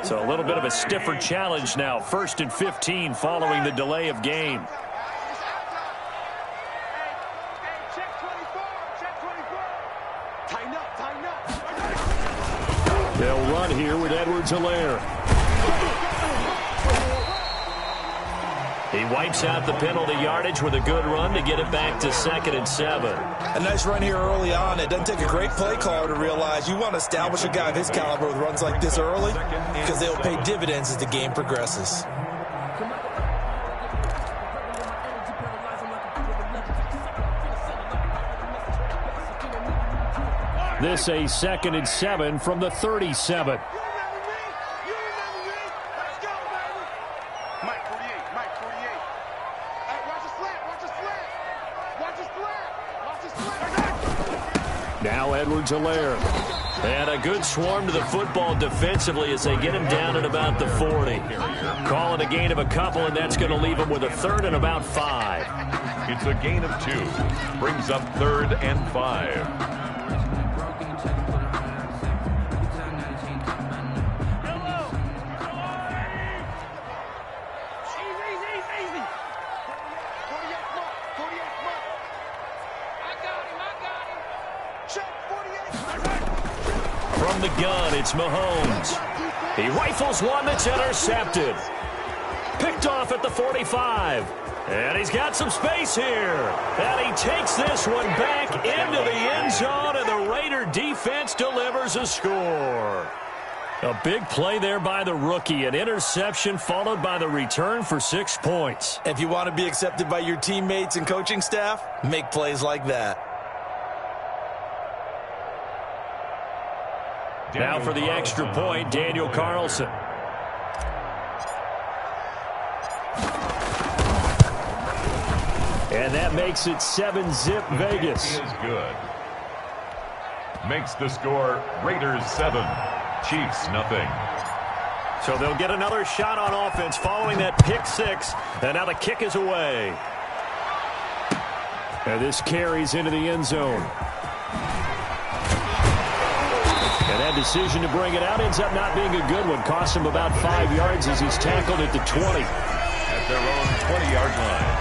So a little bit of a stiffer challenge now. 1st and 15 following the delay of game. They'll run here with Edwards-Helaire. He wipes out the penalty yardage with a good run to get it back to 2nd and 7. A nice run here early on. It doesn't take a great play caller to realize you want to establish a guy of his caliber with runs like this early because they'll pay dividends as the game progresses. This a 2nd and 7 from the 37. Now Edwards-Helaire. And a good swarm to the football defensively as they get him down at about the 40. Calling a gain of a couple, and that's going to leave him with a 3rd and about 5. It's a gain of 2. Brings up 3rd and 5. From the gun, it's Mahomes. He rifles one that's intercepted. Picked off at the 45. And he's got some space here. And he takes this one back into the end zone, and the Raider defense delivers a score. A big play there by the rookie. An interception followed by the return for 6 points. If you want to be accepted by your teammates and coaching staff, make plays like that. Now for the extra point, Daniel Carlson. And that makes it 7-zip Vegas. Is good. Makes the score Raiders 7, Chiefs nothing. So they'll get another shot on offense following that pick 6. And now the kick is away. And this carries into the end zone. And that decision to bring it out ends up not being a good one. Costs him about 5 yards as he's tackled at the 20. At their own 20-yard line.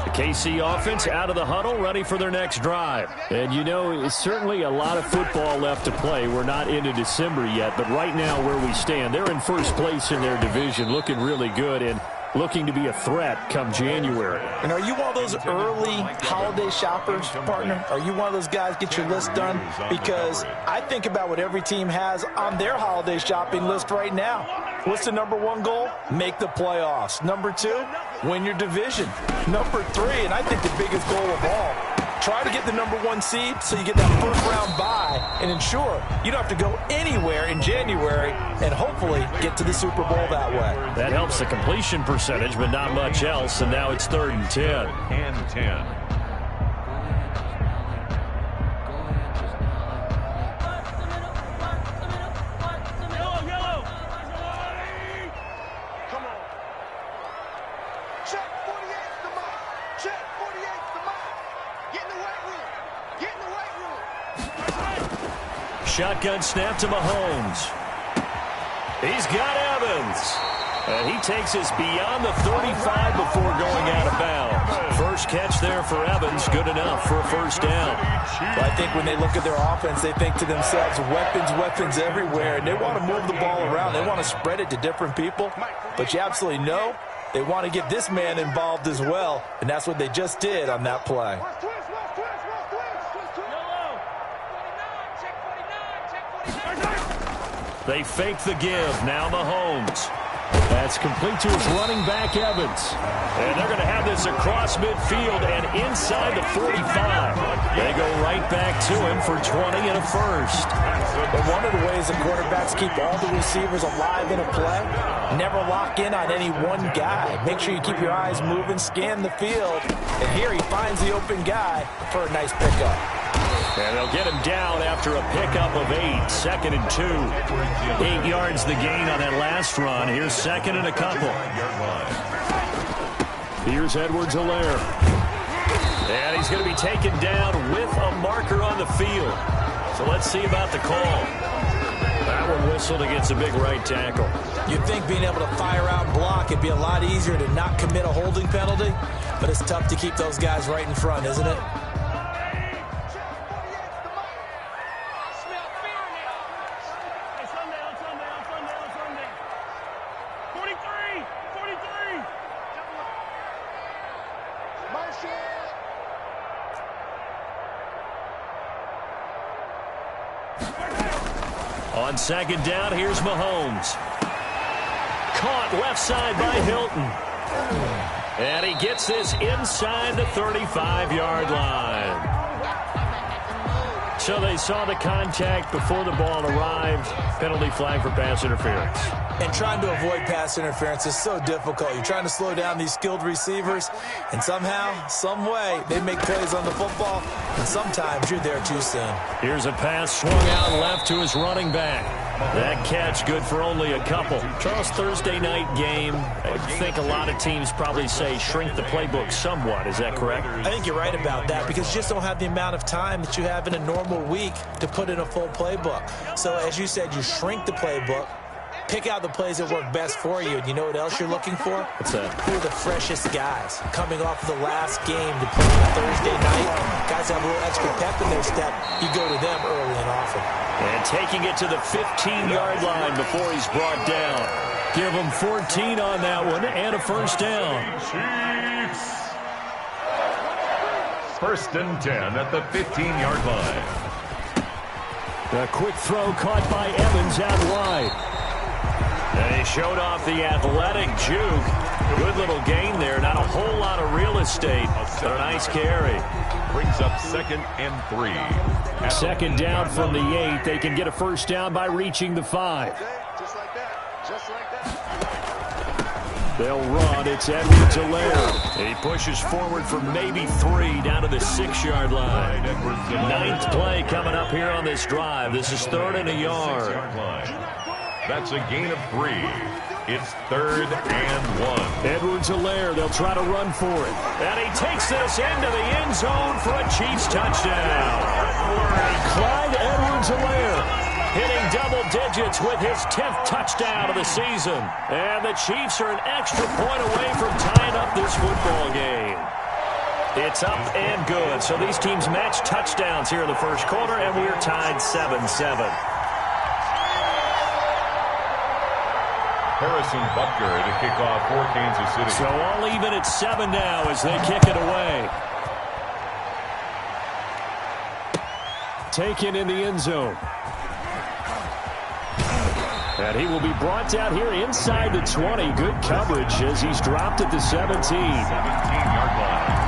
The KC offense out of the huddle, ready for their next drive. And you know, it's certainly a lot of football left to play. We're not into December yet, but right now where we stand, they're in first place in their division, looking really good and looking to be a threat come January. And are you one of those early holiday shoppers, partner? Are you one of those guys get your list done? Because I think about what every team has on their holiday shopping list right now. What's the number 1 goal? Make the playoffs. Number 2, win your division. Number 3, and I think the biggest goal of all, try to get the number 1 seed so you get that first-round bye and ensure you don't have to go anywhere in January and hopefully get to the Super Bowl that way. That helps the completion percentage, but not much else, and now it's 3rd and 10. And 10. Shotgun snap to Mahomes. He's got Evans. And he takes us beyond the 35 before going out of bounds. First catch there for Evans, good enough for a first down. Well, I think when they look at their offense, they think to themselves, weapons, weapons everywhere. And they want to move the ball around. They want to spread it to different people. But you absolutely know they want to get this man involved as well. And that's what they just did on that play. They fake the give. Now Mahomes. That's complete to his running back, Evans. And they're going to have this across midfield and inside the 45. They go right back to him for 20 and a first. But one of the ways the quarterbacks keep all the receivers alive in a play, never lock in on any one guy. Make sure you keep your eyes moving, scan the field. And here he finds the open guy for a nice pickup. And they'll get him down after a pickup of 8. 2nd and 2. 8 yards the gain on that last run. Here's 2nd and a couple. Here's Edwards-Helaire. And he's going to be taken down with a marker on the field. So let's see about the call. That one whistled against a big right tackle. You'd think being able to fire out and block, it'd be a lot easier to not commit a holding penalty, but it's tough to keep those guys right in front, isn't it? On second down, here's Mahomes. Caught left side by Hilton. And he gets this inside the 35-yard line. So they saw the contact before the ball arrived. Penalty flag for pass interference. And trying to avoid pass interference is so difficult. You're trying to slow down these skilled receivers, and somehow, some way, they make plays on the football, and sometimes you're there too soon. Here's a pass swung out left to his running back. That catch good for only a couple. Charles, Thursday night game, I think a lot of teams probably say shrink the playbook somewhat. Is that correct? I think you're right about that because you just don't have the amount of time that you have in a normal week to put in a full playbook. So as you said, you shrink the playbook, pick out the plays that work best for you, and you know what else you're looking for? What's that? Who are the freshest guys coming off of the last game to play on Thursday night? Guys have a little extra pep in their step. You go to them early and often. And taking it to the 15-yard line before he's brought down. Give him 14 on that one and a first down. Chiefs. First and 10 at the 15-yard line. A quick throw caught by Evans out wide. And he showed off the athletic juke. Good little gain there. Not a whole lot of real estate, but a nice carry. Brings up 2nd and 3. Second down from the 8. They can get a first down by reaching the 5. Just like that. Just like that. They'll run. It's Edwards-Helaire. He pushes forward for maybe 3 down to the 6-yard line. 9th play coming up here on this drive. This is 3rd and a yard. That's a gain of 3. It's 3rd and 1. Edwards-Helaire, they'll try to run for it. And he takes this into the end zone for a Chiefs touchdown. Clyde Edwards-Helaire hitting double digits with his 10th touchdown of the season. And the Chiefs are an extra point away from tying up this football game. It's up and good. So these teams match touchdowns here in the first quarter, and we're tied 7-7. Harrison Butker to kick off for Kansas City. So all even at 7 now as they kick it away. Taken in the end zone. And he will be brought down here inside the 20. Good coverage as he's dropped at the 17. 17-yard line.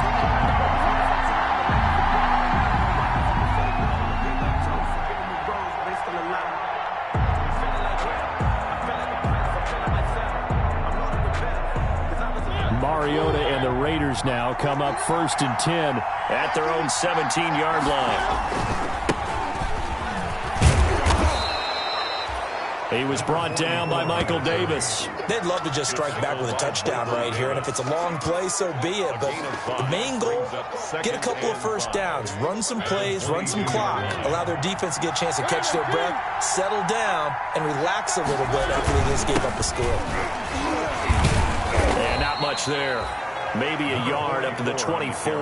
Mariota and the Raiders now come up 1st and 10 at their own 17-yard line. He was brought down by Michael Davis. They'd love to just strike back with a touchdown right here, and if it's a long play, so be it. But the main goal, get a couple of first downs, run some plays, run some clock, allow their defense to get a chance to catch their breath, settle down, and relax a little bit after they just gave up a score. And not much there. Maybe a yard up to the 24.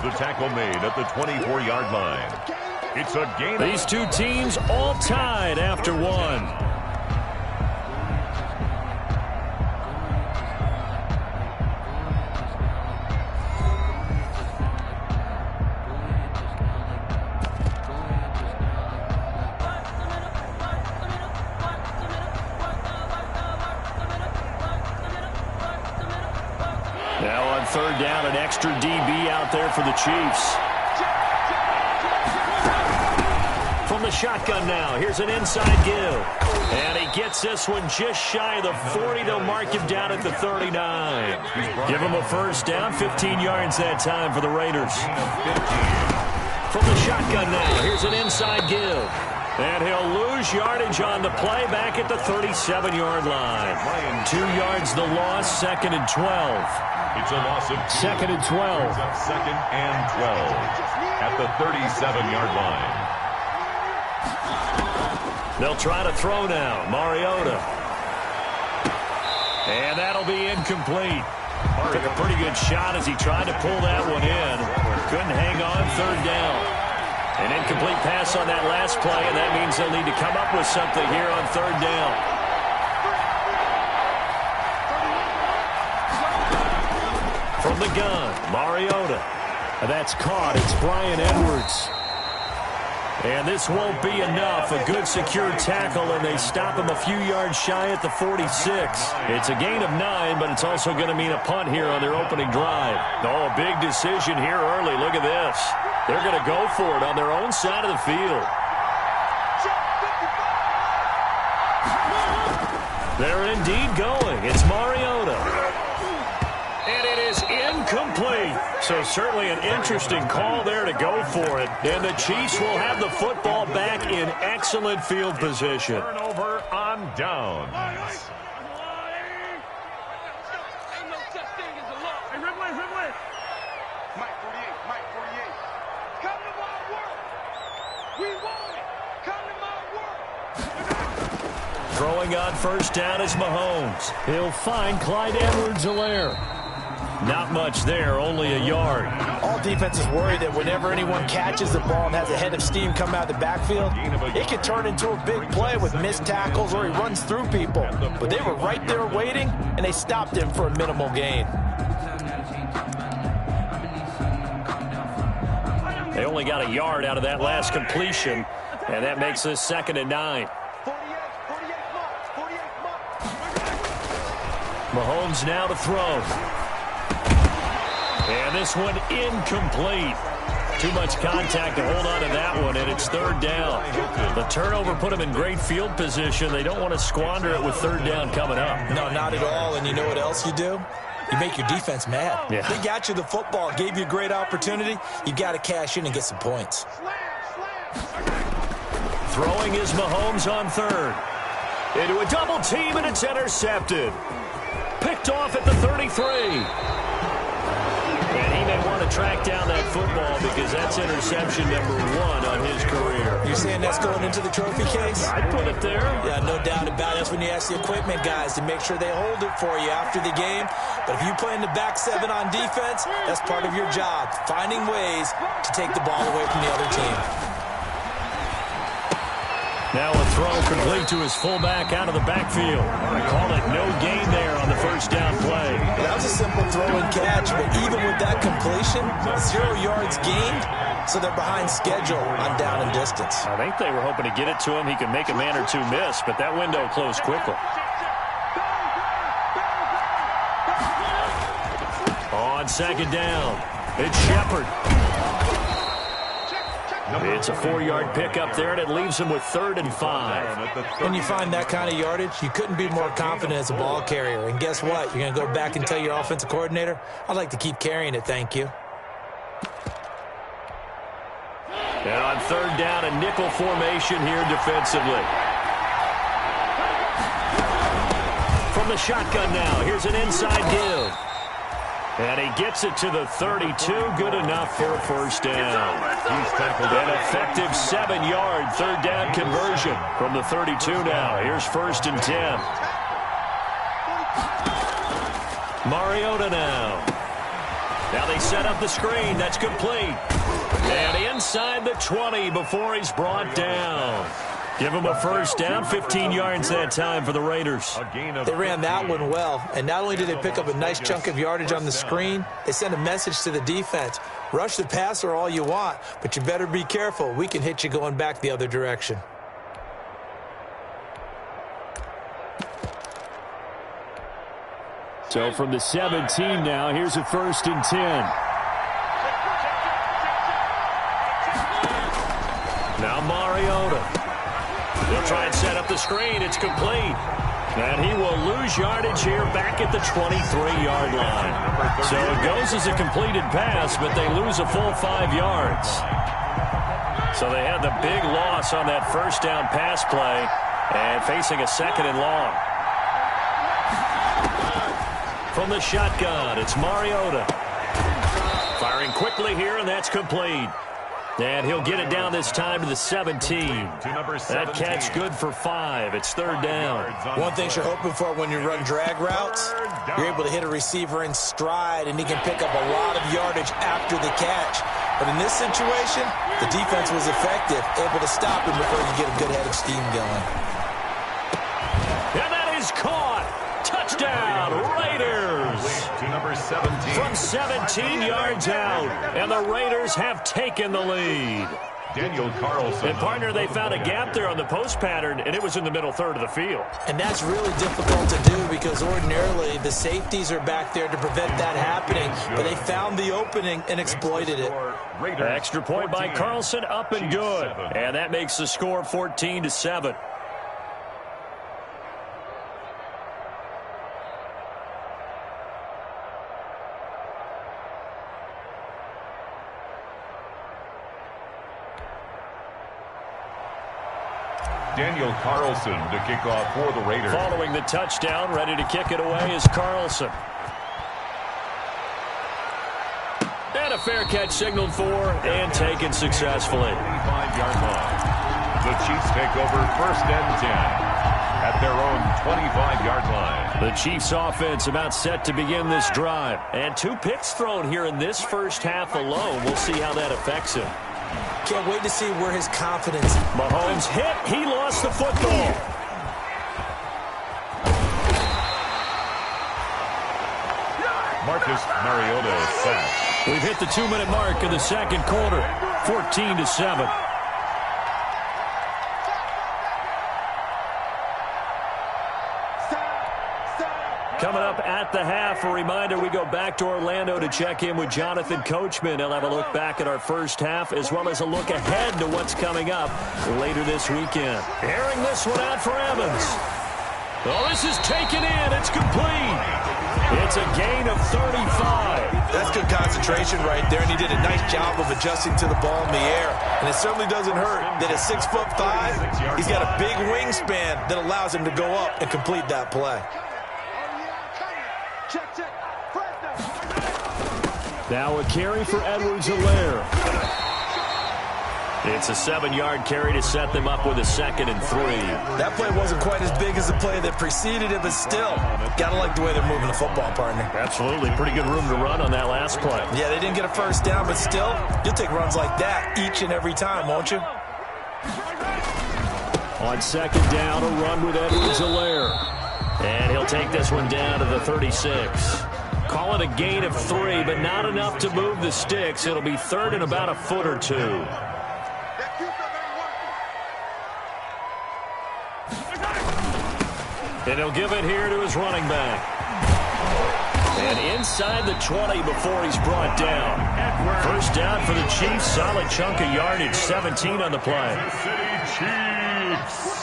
The tackle made at the 24-yard line. It's a gain. These two teams all tied after 1. Now on 3rd down, an extra DB out there for the Chiefs. From the shotgun now, here's an inside give. And he gets this one just shy of the 40. They'll mark him down at the 39. Give him a first down, 15 yards that time for the Raiders. From the shotgun now, here's an inside give. And he'll lose yardage on the play back at the 37-yard line. 2 yards the loss, 2nd and 12. It's a loss of 2. 2nd and 12. 2nd and 12 at the 37-yard line. They'll try to throw now. Mariota. And that'll be incomplete. Took a pretty good shot as he tried to pull that one in. Couldn't hang on, third down. An incomplete pass on that last play, and that means they'll need to come up with something here on third down. From the gun, Mariota. That's caught. It's Bryan Edwards. And this won't be enough. A good secure tackle, and they stop him a few yards shy at the 46. It's a gain of 9, but it's also going to mean a punt here on their opening drive. Oh, a big decision here early. Look at this. They're going to go for it on their own side of the field. They're indeed going. It's Mariota. And it is incomplete. So certainly an interesting call there to go for it. And the Chiefs will have the football back in excellent field position. Turnover on downs. Mike 48, Mike 48. Come to my work. We want it. Come to my work. Throwing on first down is Mahomes. He'll find Clyde Edwards-Helaire. Not much there, only a yard. All defenses worry that whenever anyone catches the ball and has a head of steam come out of the backfield, it can turn into a big play with missed tackles or he runs through people. But they were right there waiting, and they stopped him for a minimal gain. They only got a yard out of that last completion, and that makes this 2nd and 9. 48 Mahomes now to throw. And this one incomplete. Too much contact to hold on to that one, and it's third down. The turnover put them in great field position. They don't want to squander it with third down coming up. No, not at all. And you know what else you do? You make your defense mad. Yeah. They got you the football, gave you a great opportunity. You got to cash in and get some points. Throwing is Mahomes on third. Into a double team, and it's intercepted. Picked off at the 33. And he may want to track down that football because that's interception number 1 on his career. You're saying that's going into the trophy case? I'd put it there. Yeah, no doubt about it. That's when you ask the equipment guys to make sure they hold it for you after the game. But if you play in the back 7 on defense, that's part of your job, finding ways to take the ball away from the other team. Now a throw complete to his fullback out of the backfield. I call it no gain there on the first down play. That was a simple throw and catch, but even with that completion, 0 yards gained, so they're behind schedule on down and distance. I think they were hoping to get it to him. He could make a man or two miss, but that window closed quickly. On second down, it's Shepard. It's a 4-yard pickup there, and it leaves him with 3rd and 5. When you find that kind of yardage, you couldn't be more confident as a ball carrier. And guess what? You're going to go back and tell your offensive coordinator, I'd like to keep carrying it, thank you. And on third down, a nickel formation here defensively. From the shotgun now, here's an inside give. And he gets it to the 32. Good enough for a first down. He's tackled an effective 7-yard third down conversion from the 32 now. Here's 1st and 10. Mariota now. Now they set up the screen. That's complete. And inside the 20 before he's brought down. Give him a first down, 15 yards that time for the Raiders. They ran that one well, and not only did they pick up a nice chunk of yardage on the screen, they sent a message to the defense. Rush the passer all you want, but you better be careful. We can hit you going back the other direction. So from the 17 now, here's a 1st and 10. Now Mariota. They'll try and set up the screen. It's complete. And he will lose yardage here back at the 23-yard line. So it goes as a completed pass, but they lose a full 5 yards. So they had the big loss on that first down pass play and facing a 2nd and long. From the shotgun, it's Mariota. Firing quickly here, and that's complete. And he'll get it down this time to the 17. That catch good for 5. It's third down. One thing you're hoping for when you run drag routes, you're able to hit a receiver in stride, and he can pick up a lot of yardage after the catch. But in this situation, the defense was effective, able to stop him before he could get a good head of steam going. And that is caught. Touchdown, Raiders. To number 17. From 17 yards out, and the Raiders have taken the lead. Daniel Carlson. And, partner, they found a gap there on the post pattern, and it was in the middle third of the field. And that's really difficult to do because ordinarily the safeties are back there to prevent that happening, but they found the opening and exploited it. Extra point by Carlson, up and good. And that makes the score 14-7. Daniel Carlson to kick off for the Raiders. Following the touchdown, ready to kick it away is Carlson. And a fair catch signaled for and taken successfully. 25-yard line. The Chiefs take over 1st and 10 at their own 25-yard line. The Chiefs offense about set to begin this drive. And 2 picks thrown here in this first half alone. We'll see how that affects him. Can't wait to see where his confidence. Mahomes hit. He lost the football. Marcus Mariota sacked. We've hit the 2-minute mark in the second quarter. 14-7. Coming up at the half, a reminder, we go back to Orlando to check in with Jonathan Coachman. He'll have a look back at our first half as well as a look ahead to what's coming up later this weekend. Airing this one out for Evans. Oh, this is taken in. It's complete. It's a gain of 35. That's good concentration right there, and he did a nice job of adjusting to the ball in the air. And it certainly doesn't hurt that at 6'5", he's got a big wingspan that allows him to go up and complete that play. Now a carry for Edwards-Helaire. It's a 7-yard carry to set them up with a 2nd and 3. That play wasn't quite as big as the play that preceded it, but still, got to like the way they're moving the football, partner. Absolutely. Pretty good room to run on that last play. Yeah, they didn't get a first down, but still, you'll take runs like that each and every time, won't you? On 2nd down, a run with Edwards-Helaire. And he'll take this one down to the 36. Call it a gain of 3, but not enough to move the sticks. It'll be 3rd and about a foot or 2. And he'll give it here to his running back. And inside the 20 before he's brought down. First down for the Chiefs. Solid chunk of yardage. 17 on the play. Chiefs.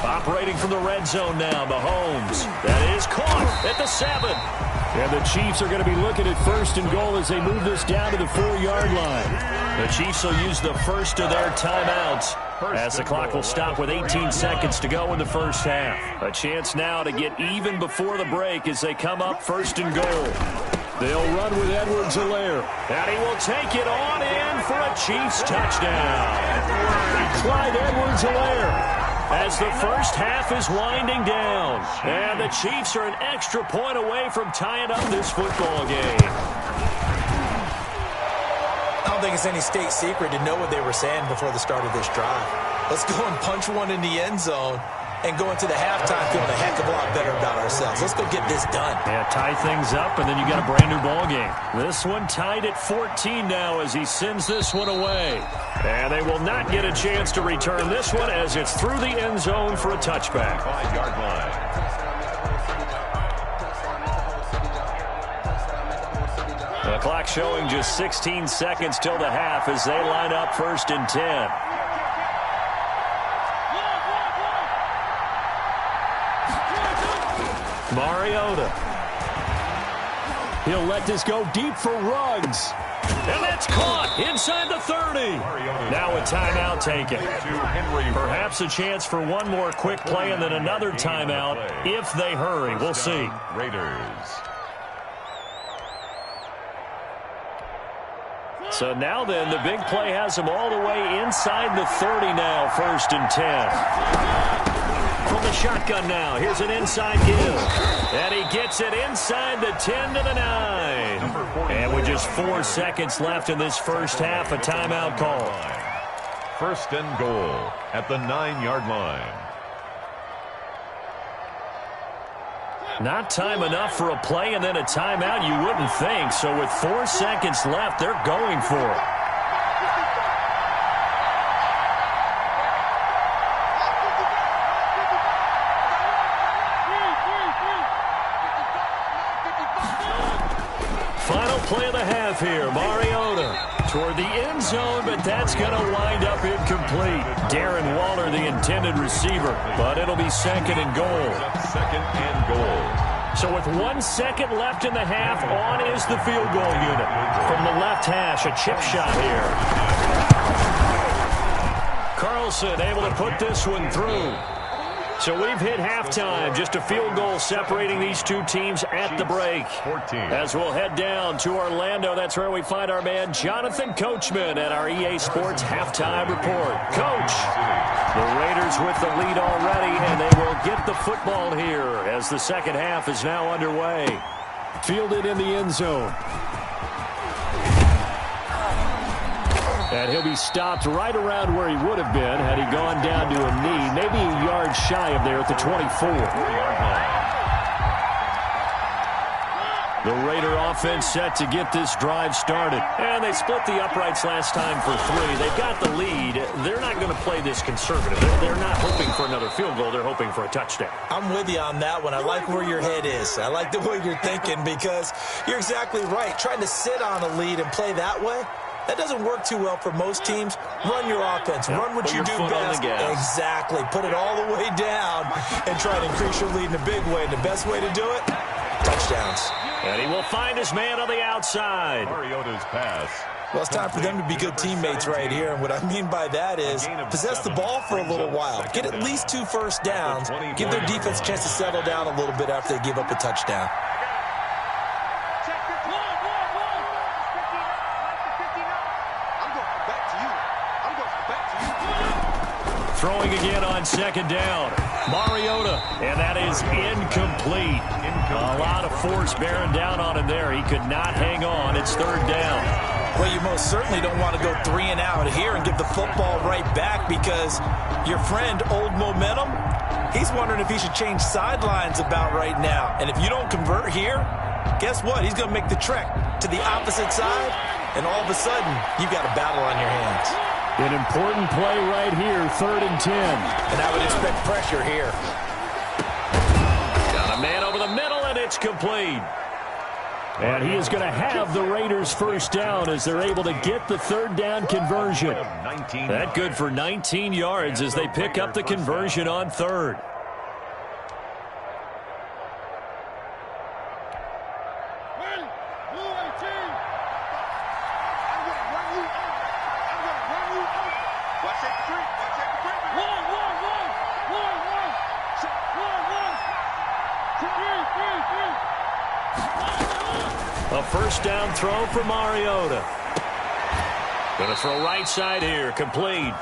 Operating from the red zone now, Mahomes. That is caught at the 7. And the Chiefs are going to be looking at 1st and goal as they move this down to the 4-yard line. The Chiefs will use the first of their timeouts as the clock will stop with 18 seconds to go in the first half. A chance now to get even before the break as they come up 1st and goal. They'll run with Edwards-Helaire. And he will take it on in for a Chiefs touchdown. Clyde Edwards-Helaire. As the first half is winding down. And the Chiefs are an extra point away from tying up this football game. I don't think it's any state secret to know what they were saying before the start of this drive. Let's go and punch one in the end zone and go into the halftime feeling a heck of a lot better about ourselves. Let's go get this done. Yeah, tie things up, and then you got a brand-new ball game. This one tied at 14 now as he sends this one away. And they will not get a chance to return this one as it's through the end zone for a touchback. 5-yard line. The clock showing just 16 seconds till the half as they line up 1st and 10. Mariota. He'll let this go deep for Ruggs. And that's caught inside the 30. Now a timeout taken. Perhaps a chance for one more quick play and then another timeout if they hurry. We'll see. Raiders. So now then, the big play has him all the way inside the 30 now, 1st and 10. From the shotgun now, here's an inside give. And he gets it inside the 10 to the 9. And with just 4 seconds left in this first half, a timeout call. 1st and goal at the 9-yard line. Not time enough for a play and then a timeout, you wouldn't think. So with 4 seconds left, they're going for it. Final play of the half here. Mariota toward the end zone, but that's going to wind up incomplete. Darren Waller, the intended receiver, but it'll be 2nd and goal. 2nd and goal. So with 1 second left in the half, on is the field goal unit. From the left hash, a chip shot here. Carlson able to put this one through. So we've hit halftime, just a field goal separating these two teams at the break. 14. As we'll head down to Orlando, that's where we find our man Jonathan Coachman at our EA Sports Halftime Report. Coach, the Raiders with the lead already, and they will get the football here as the second half is now underway. Fielded in the end zone. And he'll be stopped right around where he would have been had he gone down to a knee, maybe a yard shy of there at the 24. The Raider offense set to get this drive started. And they split the uprights last time for 3. They've got the lead. They're not going to play this conservative. They're not hoping for another field goal. They're hoping for a touchdown. I'm with you on that one. I like where your head is. I like the way you're thinking because you're exactly right. Trying to sit on a lead and play that way, that doesn't work too well for most teams. Run your offense. Run what you do best. Exactly. Put it all the way down and try to increase your lead in a big way. And the best way to do it, touchdowns. And he will find his man on the outside. Mariota's pass. Well, it's time for them to be good teammates right here. And what I mean by that is possess the ball for a little while. Get at least 2 first downs. Give their defense a chance to settle down a little bit after they give up a touchdown. Throwing again on 2nd down. Mariota, and that is incomplete. A lot of force bearing down on him there. He could not hang on. It's 3rd down. Well, you most certainly don't want to go 3 and out here and give the football right back because your friend, Old Momentum, he's wondering if he should change sidelines about right now. And if you don't convert here, guess what? He's going to make the trek to the opposite side, and all of a sudden, you've got a battle on your hands. An important play right here, 3rd and 10. And I would expect pressure here. Got a man over the middle, and it's complete. And he is going to have the Raiders' first down as they're able to get the 3rd down conversion. That good for 19 yards as they pick up the conversion on 3rd. A first down throw for Mariota. Going to throw right side here, complete.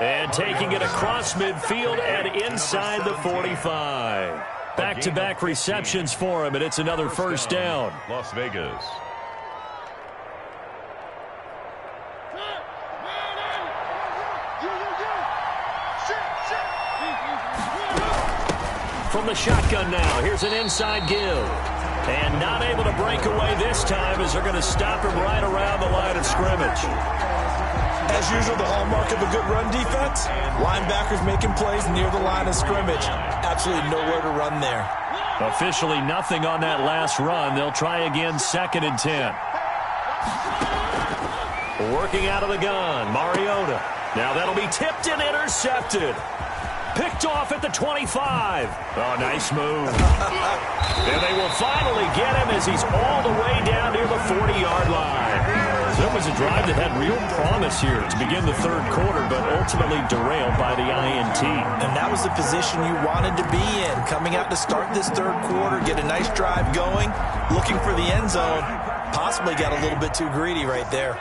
And taking it across midfield and inside the 45. Back-to-back receptions for him, and it's another first down. Las Vegas. From the shotgun now, here's an inside give. And not able to break away this time as they're going to stop him right around the line of scrimmage. As usual, the hallmark of a good run defense, linebackers making plays near the line of scrimmage. Absolutely nowhere to run there. Officially nothing on that last run. They'll try again, 2nd and 10. Working out of the gun, Mariota. Now that'll be tipped and intercepted. Picked off at the 25. Oh, nice move. And they will finally get him as he's all the way down near the 40-yard line. So it was a drive that had real promise here to begin the 3rd quarter, but ultimately derailed by the INT. And that was the position you wanted to be in. Coming out to start this 3rd quarter, get a nice drive going, looking for the end zone. Possibly got a little bit too greedy right there.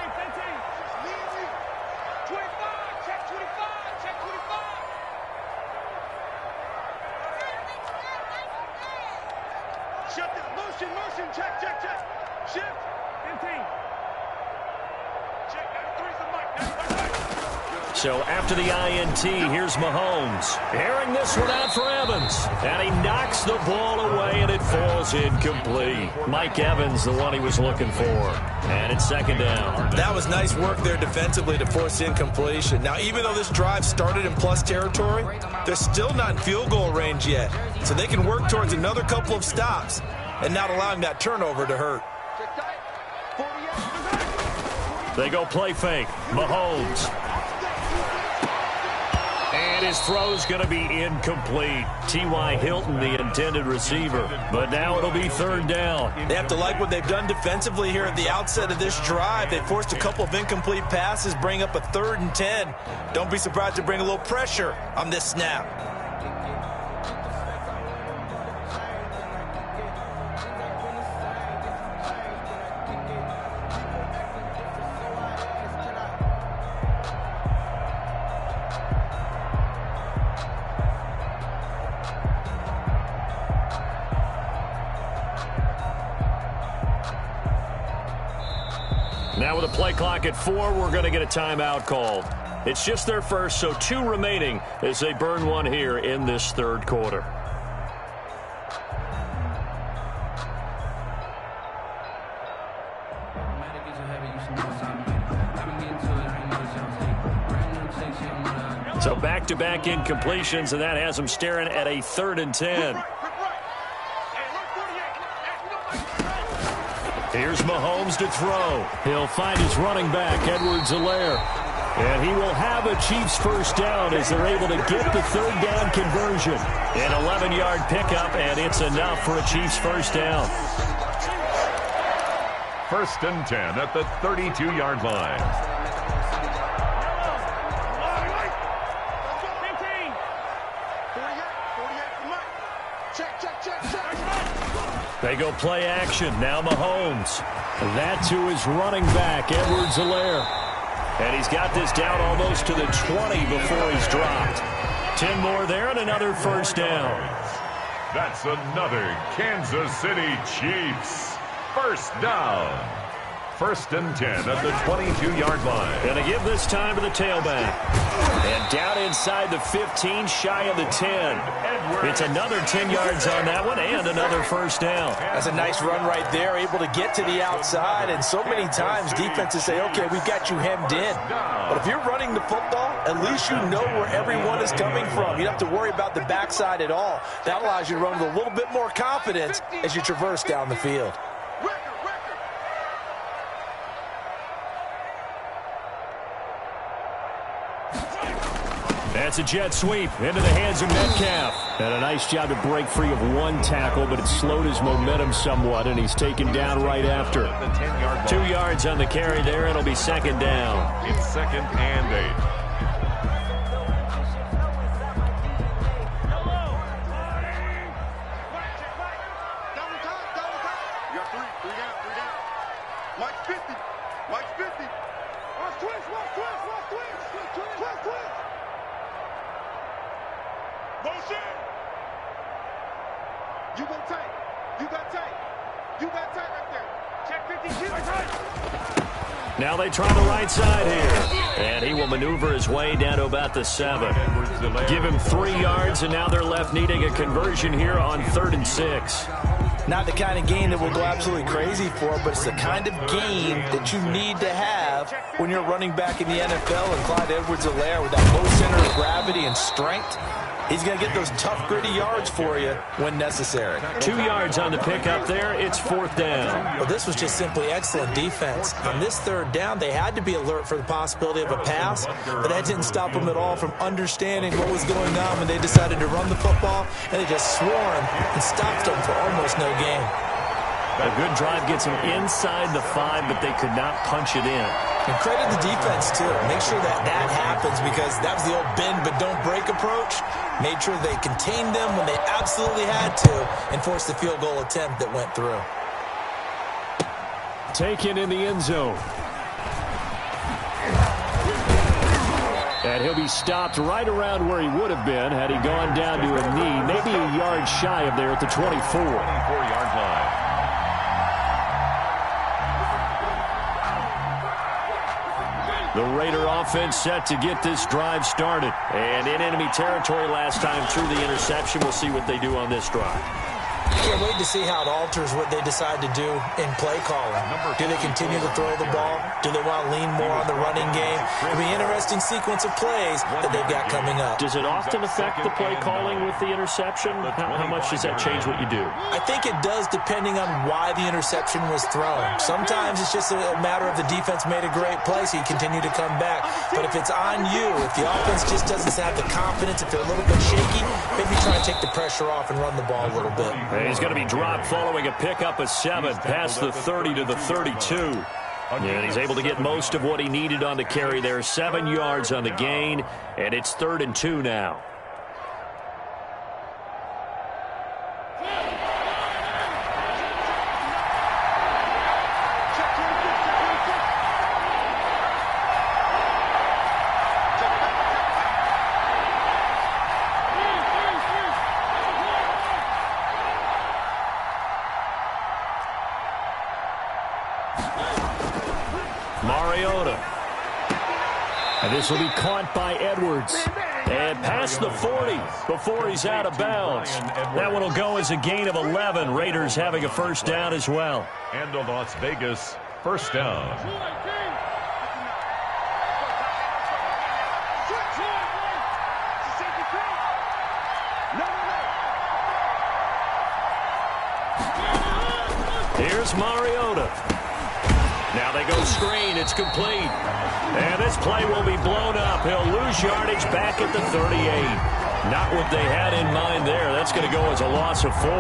Motion, check, check, check. Shift, 15. Check, 93's the mic, 93. So after the INT, here's Mahomes. Airing this one out for Evans. And he knocks the ball away, and it falls incomplete. Mike Evans, the one he was looking for. And it's second down. That was nice work there defensively to force incompletion. Now, even though this drive started in plus territory, they're still not in field goal range yet. So they can work towards another couple of stops and not allowing that turnover to hurt. They go play fake. Mahomes. And his throw's going to be incomplete. T.Y. Hilton, the intended receiver. But now it'll be third down. They have to like what they've done defensively here at the outset of this drive. They forced a couple of incomplete passes, bring up a 3rd and 10. Don't be surprised to bring a little pressure on this snap. Now with a play clock at 4, we're going to get a timeout called. It's just their first, so 2 remaining as they burn one here in this third quarter. So back-to-back incompletions, and that has them staring at a 3rd and 10. Here's Mahomes to throw. He'll find his running back, Edwards-Helaire. And he will have a Chiefs first down as they're able to get the third down conversion. An 11-yard pickup, and it's enough for a Chiefs first down. 1st and 10 at the 32-yard line. They go play action. Now Mahomes. That to his running back, Edwards-Helaire. And he's got this down almost to the 20 before he's dropped. 10 more there and another first down. That's another Kansas City Chiefs first down. 1st and 10 at the 22-yard line. Going to give this time to the tailback. And down inside the 15, shy of the 10. It's another 10 yards on that one and another first down. That's a nice run right there, able to get to the outside. And so many times defenses say, okay, we've got you hemmed in. But if you're running the football, at least you know where everyone is coming from. You don't have to worry about the backside at all. That allows you to run with a little bit more confidence as you traverse down the field. That's a jet sweep into the hands of Metcalf. And a nice job to break free of one tackle, but it slowed his momentum somewhat, and he's taken down right after. 2 yards on the carry there, and it'll be second down. It's 2nd and 8. Now they try the right side here. And he will maneuver his way down to about the 7. Give him 3 yards, and now they're left needing a conversion here on 3rd and 6. Not the kind of game that we'll go absolutely crazy for, but it's the kind of game that you need to have when you're running back in the NFL. And Clyde Edwards-Helaire, with that low center of gravity and strength, he's going to get those tough, gritty yards for you when necessary. 2 yards on the pickup there. It's 4th down. Well, this was just simply excellent defense. On this 3rd down, they had to be alert for the possibility of a pass, but that didn't stop them at all from understanding what was going on when they decided to run the football, and they just swarmed and stopped them for almost no gain. A good drive gets them inside the 5, but they could not punch it in. And credit the defense, too. Make sure that happens, because that was the old bend but don't break approach. Made sure they contained them when they absolutely had to and forced the field goal attempt that went through. Taken in the end zone. And he'll be stopped right around where he would have been had he gone down to a knee, maybe a yard shy of there at the 24. 24-yard line. The Raider offense set to get this drive started. And in enemy territory last time through the interception. We'll see what they do on this drive. Can't wait to see how it alters what they decide to do in play calling. Do they continue to throw the ball? Do they want to lean more on the running game? It'll be an interesting sequence of plays that they've got coming up. Does it often affect the play calling with the interception? How much does that change what you do? I think it does depending on why the interception was thrown. Sometimes it's just a matter of the defense made a great play, so you continue to come back. But if it's on you, if the offense just doesn't have the confidence, if they're a little bit shaky, maybe try and take the pressure off and run the ball a little bit. He's going to be dropped following a pickup of 7 past the 30 to the 32. And he's able to get most of what he needed on the carry there. 7 yards on the gain, and it's 3rd and 2 now. And this will be caught by Edwards. And past the 40 before he's out of bounds. That one will go as a gain of 11. Raiders having a first down as well. And a Las Vegas first down. Here's Mariota. Now they go screen. It's complete. And this play will be blown up. He'll lose yardage back at the 38. Not what they had in mind there. That's going to go as a loss of 4.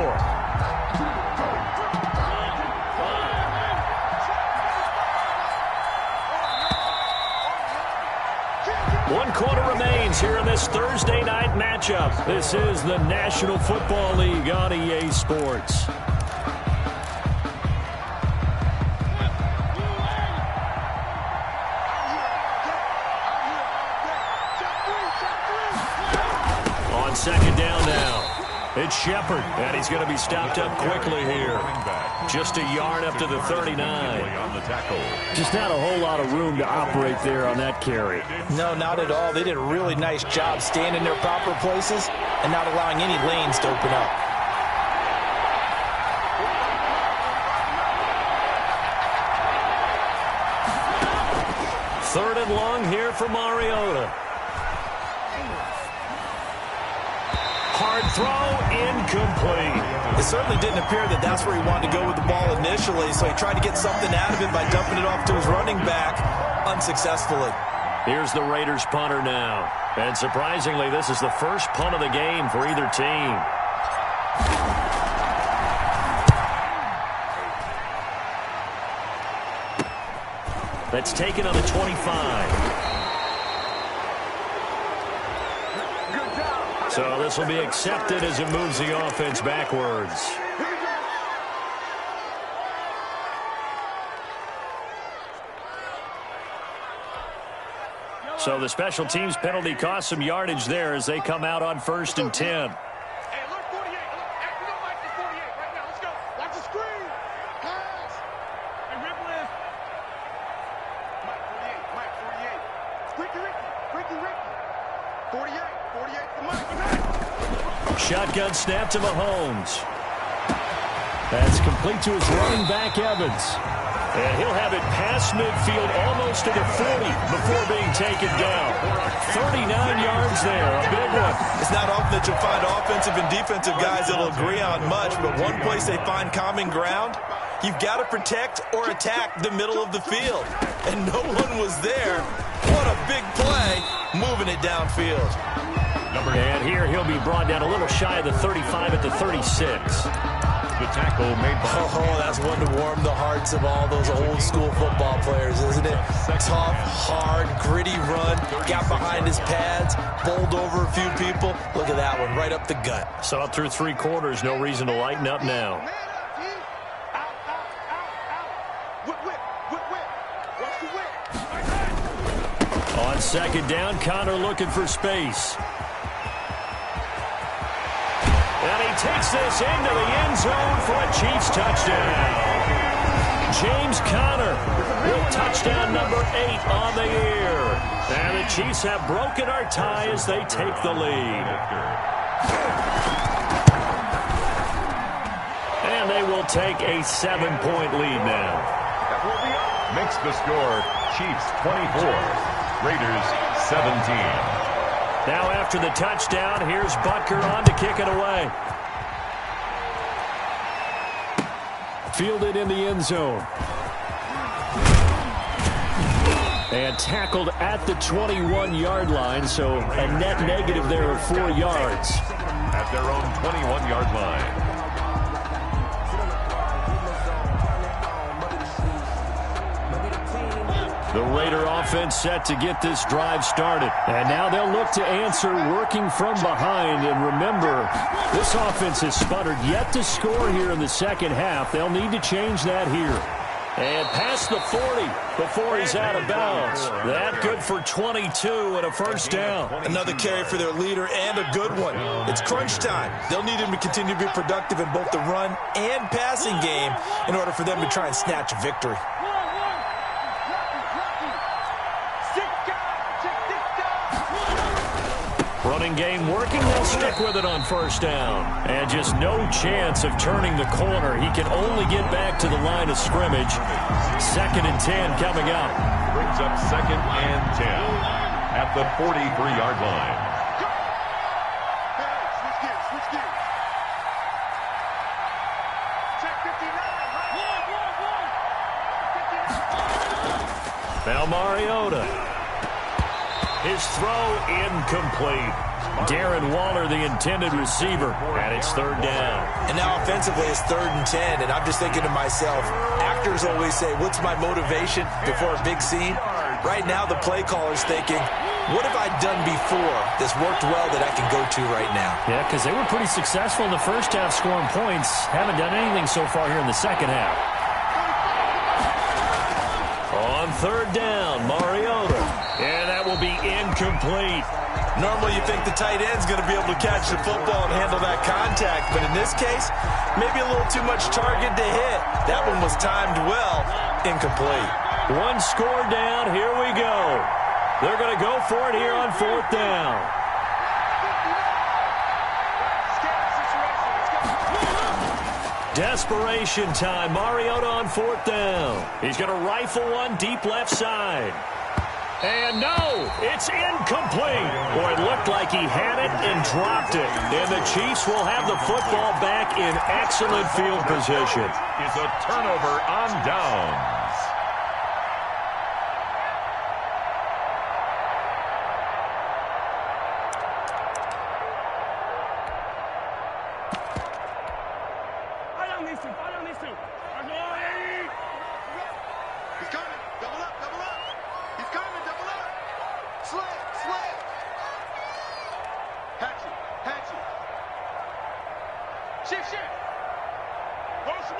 1 quarter remains here in this Thursday night matchup. This is the National Football League on EA Sports. Second down now. It's Shepard, and he's going to be stopped up quickly here. Just a yard up to the 39. Just not a whole lot of room to operate there on that carry. No, not at all. They did a really nice job staying in their proper places and not allowing any lanes to open up. Third and long here for Mariota. Hard throw, incomplete. It certainly didn't appear that that's where he wanted to go with the ball initially, so he tried to get something out of it by dumping it off to his running back unsuccessfully. Here's the Raiders punter now. And surprisingly, this is the first punt of the game for either team. That's taken on the 25. So this will be accepted as it moves the offense backwards. So the special teams penalty cost some yardage there as they come out on 1st and 10. Hey, look, 48. Look, we don't like the 48 right now. Let's go. Watch the screen. Pass. Hey, rip list. Mike, 48. Ricky. 48 to Mike. Shotgun snap to Mahomes. That's complete to his running back, Evans. And he'll have it past midfield almost to the 40 before being taken down. 39 yards there, a big one. It's not often that you'll find offensive and defensive guys that'll agree on much, but one place they find common ground, you've got to protect or attack the middle of the field. And no one was there. What a big play, moving it downfield. And here he'll be brought down a little shy of the 35 at the 36. The tackle made by... Oh, that's one to warm the hearts of all those old school football players, isn't it? Tough, hard, gritty run, got behind his pads, bowled over a few people. Look at that one, right up the gut. Saw it through 3 quarters, no reason to lighten up now. On 2nd down, Connor looking for space. And he takes this into the end zone for a Chiefs touchdown. James Conner with touchdown number 8 on the year. And the Chiefs have broken our tie as they take the lead. And they will take a 7-point lead now. Makes the score Chiefs 24, Raiders 17. Now after the touchdown, here's Butker on to kick it away. Fielded in the end zone. And tackled at the 21-yard line, so a net negative there of 4 yards. At their own 21-yard line. The Raider offense set to get this drive started. And now they'll look to answer working from behind. And remember, this offense has sputtered yet to score here in the second half. They'll need to change that here. And past the 40 before he's out of bounds. That good for 22 and a first down. Another carry for their leader and a good one. It's crunch time. They'll need him to continue to be productive in both the run and passing game in order for them to try and snatch a victory. Running game working. They'll stick with it on first down. And just no chance of turning the corner. He can only get back to the line of scrimmage. 2nd and 10 coming up. Brings up 2nd and 10 at the 43-yard line. Switch gears. Check 59. Now Mariota. His throw incomplete. Darren Waller, the intended receiver, and it's 3rd down. And now offensively, it's 3rd and 10, and I'm just thinking to myself, actors always say, what's my motivation before a big scene? Right now, the play caller's thinking, what have I done before that's worked well that I can go to right now? Yeah, because they were pretty successful in the first half scoring points. Haven't done anything so far here in the second half. On 3rd down, Mariota. And that will be incomplete. Normally you think the tight end's going to be able to catch the football and handle that contact, but in this case, maybe a little too much target to hit. That one was timed well. Incomplete. 1 score down. Here we go. They're going to go for it here on 4th down. Desperation time. Mariota on 4th down. He's going to rifle one deep left side. And no, it's incomplete. Boy, it looked like he had it and dropped it. And the Chiefs will have the football back in excellent field position. Is a turnover on downs. He's coming. Double up. He's coming. Double up. Slant. Hatchet. Shift. Motion.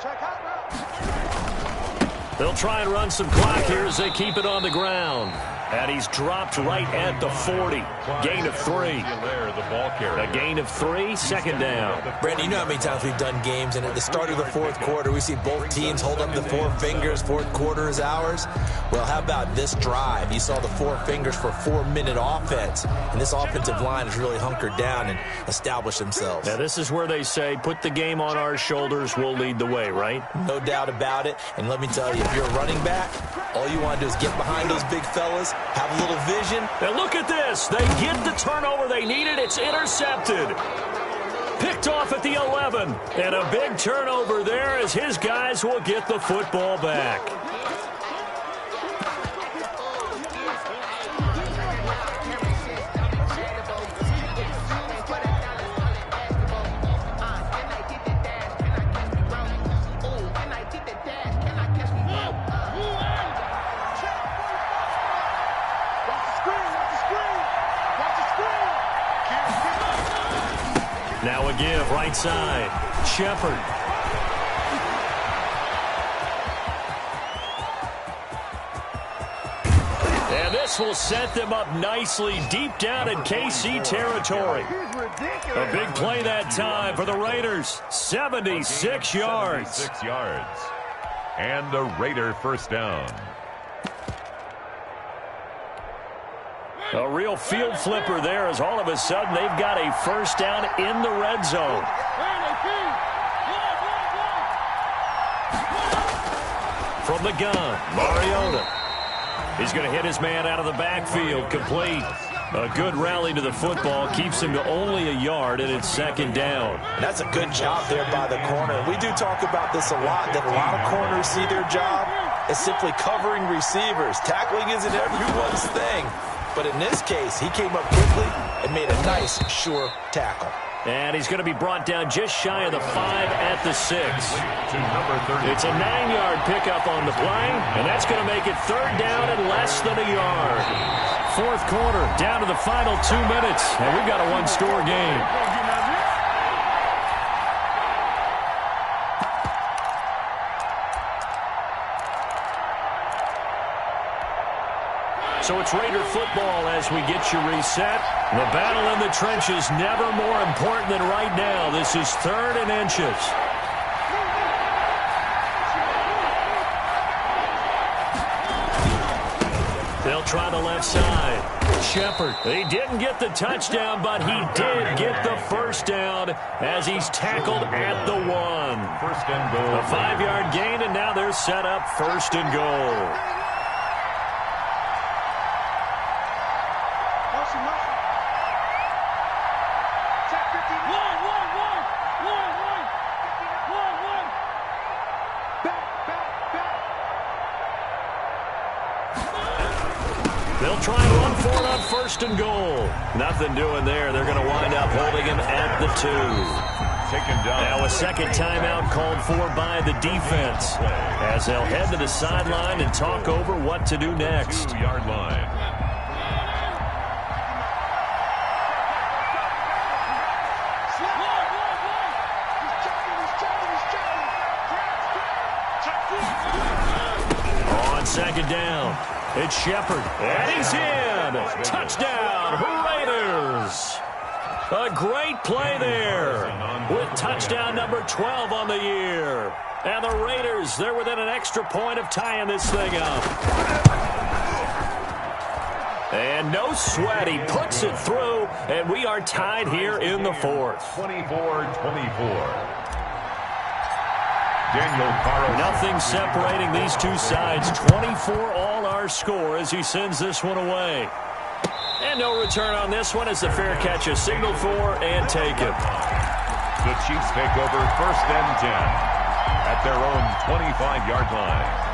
Check out now. They'll try and run some clock here as they keep it on the ground. And he's dropped right at the 40. Gain of 3. A gain of 3, 2nd down. Brandon, you know how many times we've done games, and at the start of the 4th quarter, we see both teams hold up the 4 fingers, 4th quarter is ours. Well, how about this drive? You saw the 4 fingers for 4-minute offense, and this offensive line has really hunkered down and established themselves. Now, this is where they say, put the game on our shoulders, we'll lead the way, right? No doubt about it, and let me tell you, if you're a running back, all you want to do is get behind those big fellas, have a little vision. Now look at this. They get the turnover they needed. It's intercepted. Picked off at the 11. And a big turnover there as his guys will get the football back. Now a give, right side. Shepard. And this will set them up nicely deep down in KC territory. A big play that time for the Raiders. 76 yards. 76 yards. And a Raider first down. A real field flipper there as all of a sudden they've got a first down in the red zone. From the gun, Mariota. He's going to hit his man out of the backfield, complete. A good rally to the football keeps him to only a yard, and it's second down. And that's a good job there by the corner. We do talk about this a lot, that a lot of corners see their job as simply covering receivers. Tackling isn't everyone's thing. But in this case, he came up quickly and made a nice, sure tackle. And he's going to be brought down just shy of the 5 at the 6. It's a 9-yard pickup on the play, and that's going to make it third down and less than a yard. Fourth quarter, down to the final 2 minutes, and we've got a one-score game. So it's Raider football as we get you reset. The battle in the trenches never more important than right now. This is 3rd and inches. They'll try the left side. Shepard, he didn't get the touchdown, but he did get the first down as he's tackled at the 1. First and goal. A 5-yard gain, and now they're set up 1st and goal. They'll try and run for it on 1st and goal. Nothing doing there. They're going to wind up holding him at the 2. Taken down. Now a second timeout called for by the defense as they'll head to the sideline and talk over what to do next. 2-yard line. On second down, it's Shepard, and he's in. Touchdown, Raiders. A great play there with touchdown number 12 on the year. And the Raiders, they're within an extra point of tying this thing up. And no sweat, he puts it through, and we are tied here in the 4th. 24-24. Daniel Carlson. Nothing separating these two sides. 24 all our score as he sends this one away. And no return on this one as the fair catch is signaled for and taken. The Chiefs take over 1st and 10 at their own 25-yard line.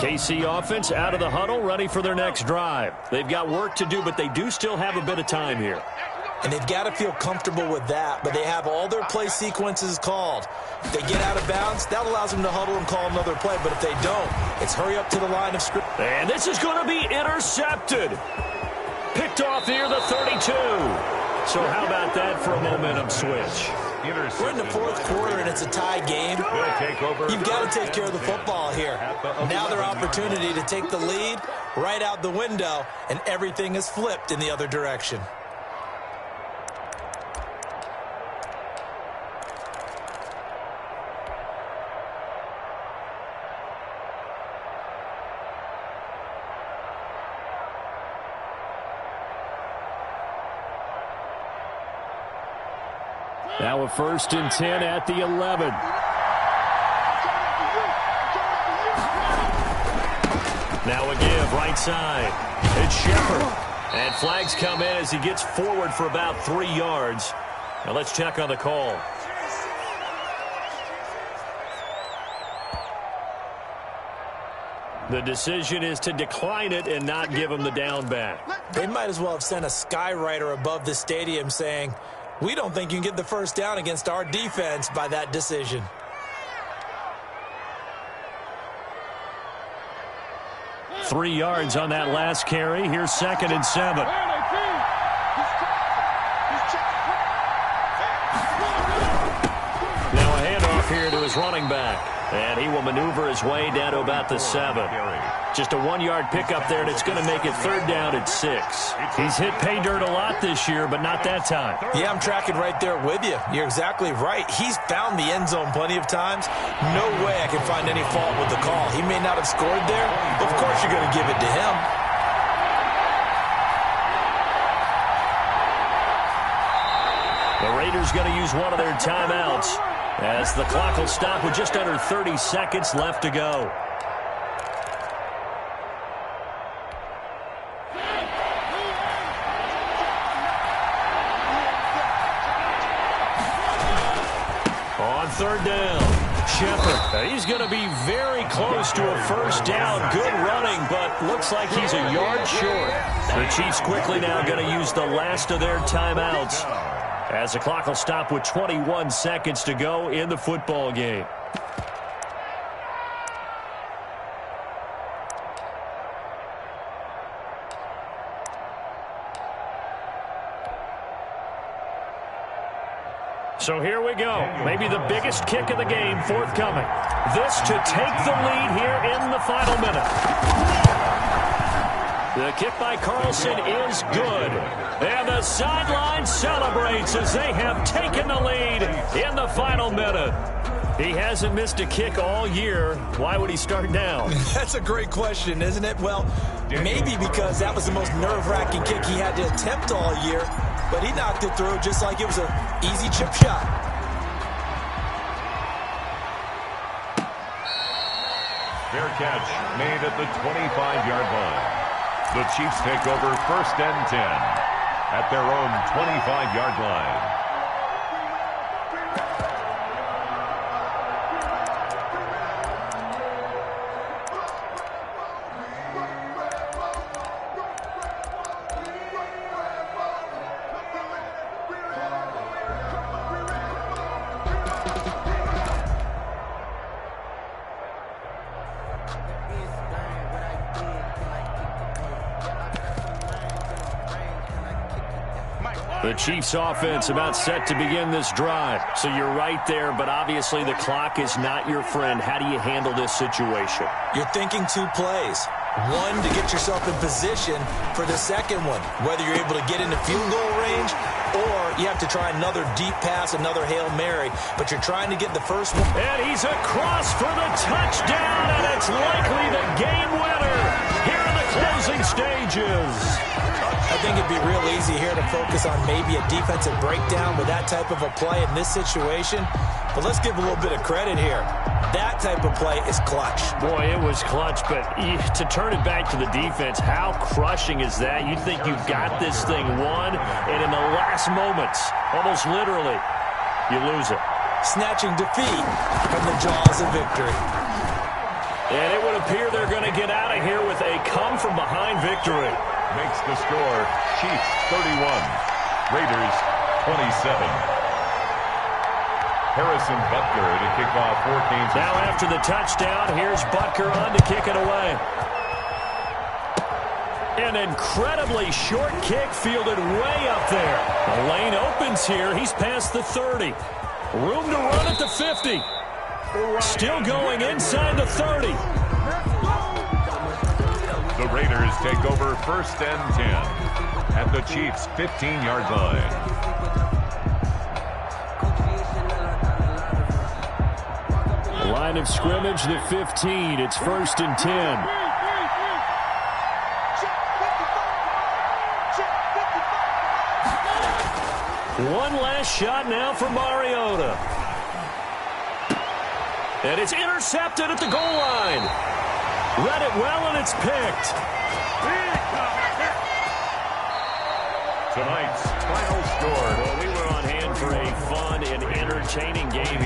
KC offense out of the huddle, ready for their next drive. They've got work to do, but they do still have a bit of time here. And they've got to feel comfortable with that, but they have all their play sequences called. If they get out of bounds, that allows them to huddle and call another play, but if they don't, it's hurry up to the line of scrimmage. And this is going to be intercepted. Picked off near the 32. So how about that for a momentum switch? We're in the 4th quarter, and it's a tie game. You've got to take care of the football here. Now their opportunity to take the lead right out the window, and everything is flipped in the other direction. Now a 1st and 10 at the 11. Now a give, right side. It's Shepard. And flags come in as he gets forward for about 3 yards. Now let's check on the call. The decision is to decline it and not give him the down back. They might as well have sent a skywriter above the stadium saying, We don't think you can get the first down against our defense by that decision. Three yards on that last carry. Here's 2nd and 7. Now a handoff here to his running back. And he will maneuver his way down to about the 7. Just a 1-yard pickup there, and it's going to make it 3rd down at 6. He's hit pay dirt a lot this year, but not that time. Yeah, I'm tracking right there with you. You're exactly right. He's found the end zone plenty of times. No way I can find any fault with the call. He may not have scored there. Of course you're going to give it to him. The Raiders going to use one of their timeouts as the clock will stop with just under 30 seconds left to go. On 3rd down, Shepard. He's going to be very close to a first down. Good running, but looks like he's a yard short. The Chiefs quickly now going to use the last of their timeouts, as the clock will stop with 21 seconds to go in the football game. So here we go. Maybe the biggest kick of the game forthcoming. This to take the lead here in the final minute. The kick by Carlson is good. And the sideline celebrates as they have taken the lead in the final minute. He hasn't missed a kick all year. Why would he start now? That's a great question, isn't it? Well, maybe because that was the most nerve-wracking kick he had to attempt all year. But he knocked it through just like it was an easy chip shot. Fair catch made at the 25-yard line. The Chiefs take over 1st and 10 at their own 25-yard line. The Chiefs offense about set to begin this drive. So you're right there, but obviously the clock is not your friend. How do you handle this situation? You're thinking 2 plays. One, to get yourself in position for the second one, whether you're able to get into field goal range or you have to try another deep pass, another Hail Mary, but you're trying to get the first one. And he's across for the touchdown, and it's likely the game winner here in the closing stages. I think it'd be real easy here to focus on maybe a defensive breakdown with that type of a play in this situation. But let's give a little bit of credit here. That type of play is clutch. Boy, it was clutch, but to turn it back to the defense, how crushing is that? You think you've got this thing won, and in the last moments, almost literally, you lose it. Snatching defeat from the jaws of victory. And it would appear they're going to get out of here with a come-from-behind victory. Makes the score Chiefs 31, Raiders 27. Harrison Butker to kick off for Kansas. Now after the touchdown, here's Butker on to kick it away. An incredibly short kick fielded way up there. The lane opens here. He's past the 30. Room to run at the 50. Still going inside the 30. The Raiders take over 1st and 10 at the Chiefs' 15-yard line. Line of scrimmage, the 15. It's 1st and 10. One last shot now for Mariota. And it's intercepted at the goal line. Read it well, and it's picked. Tonight's final score. Well, we were on hand for a fun and entertaining game.